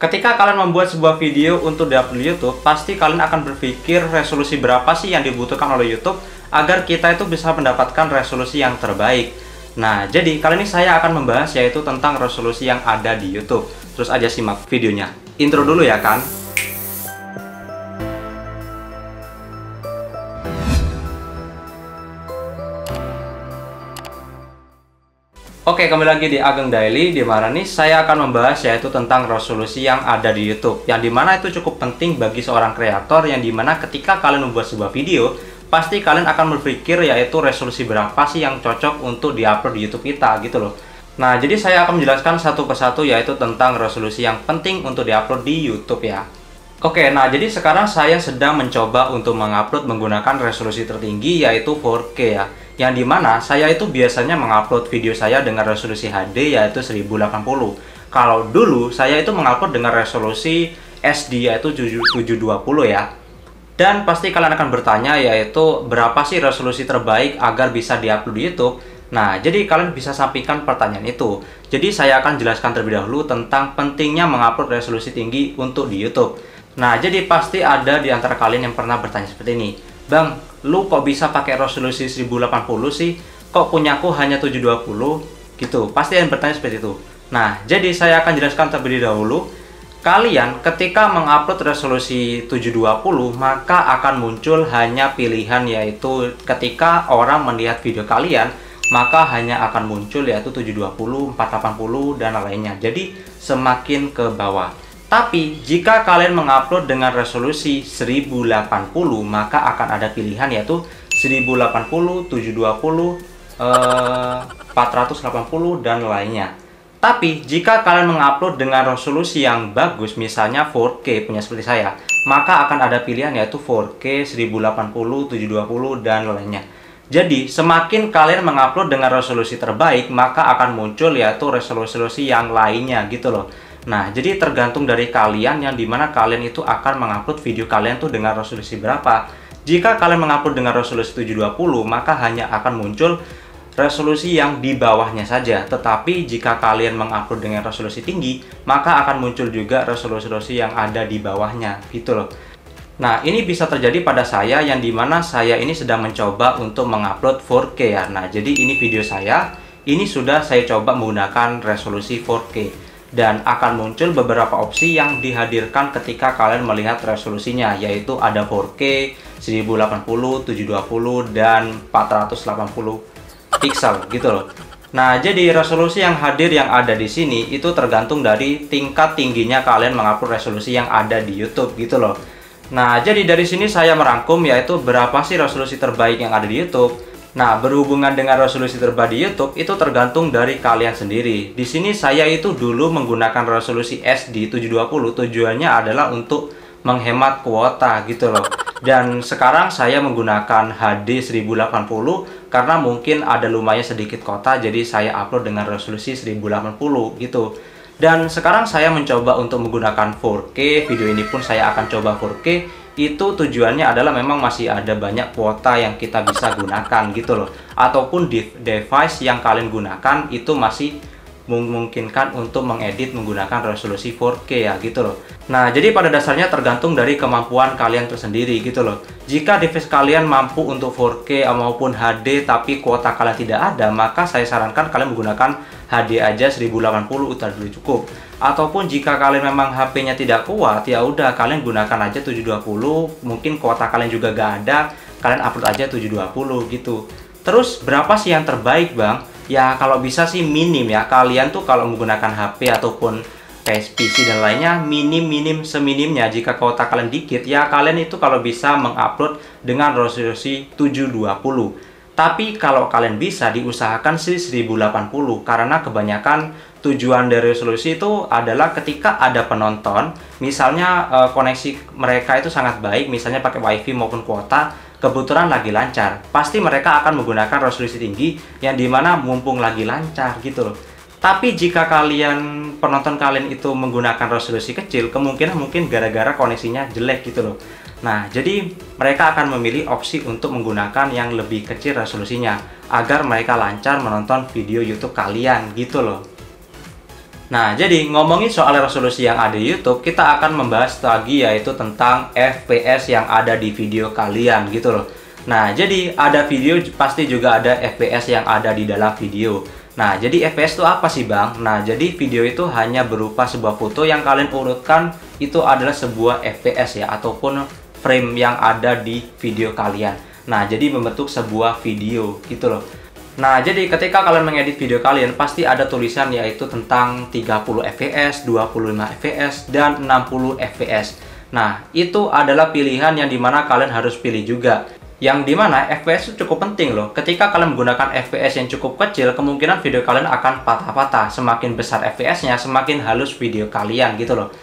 Ketika kalian membuat sebuah video untuk diupload di YouTube, pasti kalian akan berpikir resolusi berapa sih yang dibutuhkan oleh YouTube agar kita itu bisa mendapatkan resolusi yang terbaik. Nah, jadi kali ini saya akan membahas yaitu tentang resolusi yang ada di YouTube. Terus aja simak videonya. Intro dulu ya kan. Oke, kembali lagi di Ageng Daily, di mana nih saya akan membahas yaitu tentang resolusi yang ada di YouTube, yang dimana itu cukup penting bagi seorang kreator, yang dimana ketika kalian membuat sebuah video, pasti kalian akan berpikir yaitu resolusi berapa sih yang cocok untuk diupload di YouTube kita gitu loh. Nah, jadi saya akan menjelaskan satu persatu yaitu tentang resolusi yang penting untuk diupload di YouTube ya. Oke, nah jadi sekarang saya sedang mencoba untuk mengupload menggunakan resolusi tertinggi yaitu 4K ya. Yang dimana saya itu biasanya mengupload video saya dengan resolusi HD yaitu 1080. Kalau dulu saya itu mengupload dengan resolusi SD yaitu 720 ya. Dan pasti kalian akan bertanya yaitu berapa sih resolusi terbaik agar bisa diupload di YouTube. Nah, jadi kalian bisa sampaikan pertanyaan itu. Jadi saya akan jelaskan terlebih dahulu tentang pentingnya mengupload resolusi tinggi untuk di YouTube. Nah, jadi pasti ada di antara kalian yang pernah bertanya seperti ini. Bang, lu kok bisa pakai resolusi 1080 sih? Kok punyaku hanya 720? Gitu. Pasti yang bertanya seperti itu. Nah, jadi saya akan jelaskan terlebih dahulu. Kalian ketika mengupload resolusi 720, maka akan muncul hanya pilihan yaitu ketika orang melihat video kalian, maka hanya akan muncul yaitu 720, 480 dan lainnya. Jadi semakin ke bawah. Tapi jika kalian mengupload dengan resolusi 1080, maka akan ada pilihan yaitu 1080, 720, 480 dan lainnya. Tapi jika kalian mengupload dengan resolusi yang bagus, misalnya 4K punya seperti saya, maka akan ada pilihan yaitu 4K, 1080, 720 dan lainnya. Jadi semakin kalian mengupload dengan resolusi terbaik, maka akan muncul yaitu resolusi yang lainnya gitu loh. Nah, jadi tergantung dari kalian yang dimana kalian itu akan mengupload video kalian tuh dengan resolusi berapa. Jika kalian mengupload dengan resolusi 720, maka hanya akan muncul resolusi yang di bawahnya saja. Tetapi jika kalian mengupload dengan resolusi tinggi, maka akan muncul juga resolusi yang ada di bawahnya gitu loh. Nah, ini bisa terjadi pada saya yang dimana saya ini sedang mencoba untuk mengupload 4K ya. Nah, jadi ini video saya, ini sudah saya coba menggunakan resolusi 4K. Dan akan muncul beberapa opsi yang dihadirkan ketika kalian melihat resolusinya, yaitu ada 4K, 1080, 720, dan 480 pixel gitu loh. Nah, jadi resolusi yang hadir yang ada di sini itu tergantung dari tingkat tingginya kalian mengupload resolusi yang ada di YouTube gitu loh. Nah, jadi dari sini saya merangkum yaitu berapa sih resolusi terbaik yang ada di YouTube. Nah, berhubungan dengan resolusi terbaik di YouTube itu tergantung dari kalian sendiri. Di sini saya itu dulu menggunakan resolusi SD 720, tujuannya adalah untuk menghemat kuota gitu loh. Dan sekarang saya menggunakan HD 1080 karena mungkin ada lumayan sedikit kuota, jadi saya upload dengan resolusi 1080 gitu. Dan sekarang saya mencoba untuk menggunakan 4K, video ini pun saya akan coba 4K. Itu tujuannya adalah memang masih ada banyak kuota yang kita bisa gunakan gitu loh. Ataupun device yang kalian gunakan itu masih memungkinkan untuk mengedit menggunakan resolusi 4K ya gitu loh. Nah, jadi pada dasarnya tergantung dari kemampuan kalian tersendiri gitu loh. Jika device kalian mampu untuk 4K maupun HD tapi kuota kalian tidak ada, maka saya sarankan kalian menggunakan HD aja 1080 udah dulu cukup. Ataupun jika kalian memang HP-nya tidak kuat, ya udah kalian gunakan aja 720, mungkin kuota kalian juga gak ada, kalian upload aja 720 gitu. Terus berapa sih yang terbaik, Bang? Ya kalau bisa sih minim ya. Kalian tuh kalau menggunakan HP ataupun PC dan lainnya, minim seminimnya jika kuota kalian dikit, ya kalian itu kalau bisa mengupload dengan resolusi 720. Tapi kalau kalian bisa diusahakan sih 1080 karena kebanyakan tujuan dari resolusi itu adalah ketika ada penonton, misalnya koneksi mereka itu sangat baik, misalnya pakai wifi maupun kuota, kebetulan lagi lancar, pasti mereka akan menggunakan resolusi tinggi yang dimana mumpung lagi lancar gitu loh. Tapi jika penonton kalian itu menggunakan resolusi kecil, kemungkinan mungkin gara-gara koneksinya jelek gitu loh. Nah, jadi mereka akan memilih opsi untuk menggunakan yang lebih kecil resolusinya agar mereka lancar menonton video YouTube kalian gitu loh. Nah, jadi ngomongin soal resolusi yang ada di YouTube, kita akan membahas lagi yaitu tentang FPS yang ada di video kalian gitu loh. Nah, jadi ada video pasti juga ada FPS yang ada di dalam video. Nah, jadi FPS itu apa sih Bang? Nah, jadi video itu hanya berupa sebuah foto yang kalian urutkan itu adalah sebuah FPS ya, ataupun frame yang ada di video kalian. Nah, jadi membentuk sebuah video gitu loh. Nah, jadi ketika kalian mengedit video kalian, pasti ada tulisan yaitu tentang 30 fps, 25 fps, dan 60 fps. Nah, itu adalah pilihan yang dimana kalian harus pilih juga. Yang dimana FPS itu cukup penting loh. Ketika kalian menggunakan FPS yang cukup kecil, kemungkinan video kalian akan patah-patah. Semakin besar FPS-nya, semakin halus video kalian gitu loh.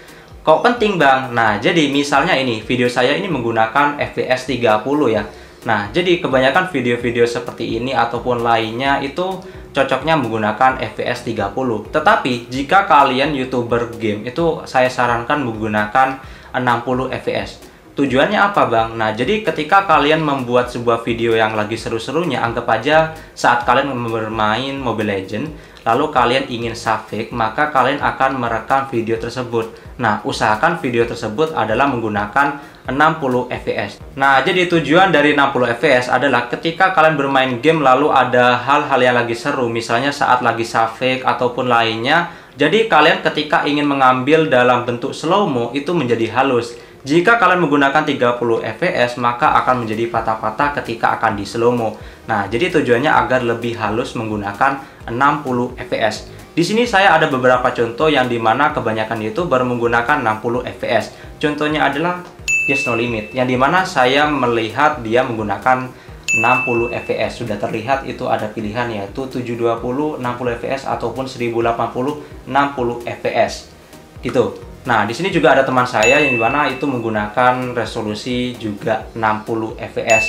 Kok penting Bang? Nah, jadi misalnya ini, video saya ini menggunakan FPS 30 ya. Nah, jadi kebanyakan video-video seperti ini ataupun lainnya itu cocoknya menggunakan FPS 30. Tetapi, jika kalian YouTuber game itu saya sarankan menggunakan 60 FPS. Tujuannya apa Bang? Nah, jadi ketika kalian membuat sebuah video yang lagi seru-serunya, anggap aja saat kalian bermain Mobile Legends, lalu kalian ingin save, maka kalian akan merekam video tersebut. Nah, usahakan video tersebut adalah menggunakan 60 fps. Nah, jadi tujuan dari 60 fps adalah ketika kalian bermain game lalu ada hal-hal yang lagi seru, misalnya saat lagi save ataupun lainnya. Jadi kalian ketika ingin mengambil dalam bentuk slow-mo itu menjadi halus. Jika kalian menggunakan 30 fps, maka akan menjadi patah-patah ketika akan di slow-mo. Nah, jadi tujuannya agar lebih halus menggunakan 60 fps. Di sini saya ada beberapa contoh yang dimana kebanyakan YouTuber menggunakan 60 fps. Contohnya adalah Yes No Limit, yang dimana saya melihat dia menggunakan 60 fps. Sudah terlihat itu ada pilihan yaitu 720, 60 fps ataupun 1080, 60 fps. Gitu. Nah, di sini juga ada teman saya yang dimana itu menggunakan resolusi juga 60 fps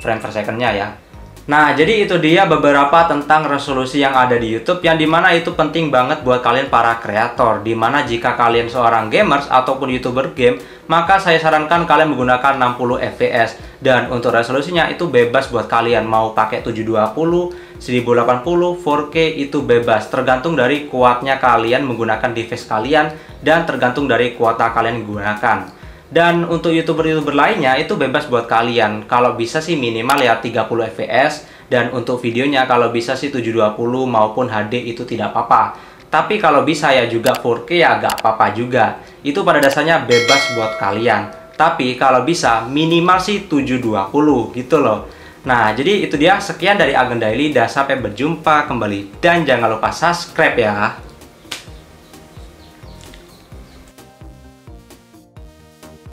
frame per second-nya ya. Nah, jadi itu dia beberapa tentang resolusi yang ada di YouTube, yang dimana itu penting banget buat kalian para kreator. Dimana jika kalian seorang gamers ataupun YouTuber game, maka saya sarankan kalian menggunakan 60 fps. Dan untuk resolusinya itu bebas buat kalian, mau pakai 720, 1080, 4K itu bebas. Tergantung dari kuatnya kalian menggunakan device kalian dan tergantung dari kuota kalian gunakan. Dan untuk YouTuber-YouTuber lainnya itu bebas buat kalian. Kalau bisa sih minimal ya 30 fps. Dan untuk videonya kalau bisa sih 720 maupun HD itu tidak apa-apa. Tapi kalau bisa ya juga 4K ya agak apa-apa juga. Itu pada dasarnya bebas buat kalian. Tapi kalau bisa minimal sih 720 gitu loh. Nah, jadi itu dia, sekian dari Agen Daily. Dan sampai berjumpa kembali. Dan jangan lupa subscribe ya.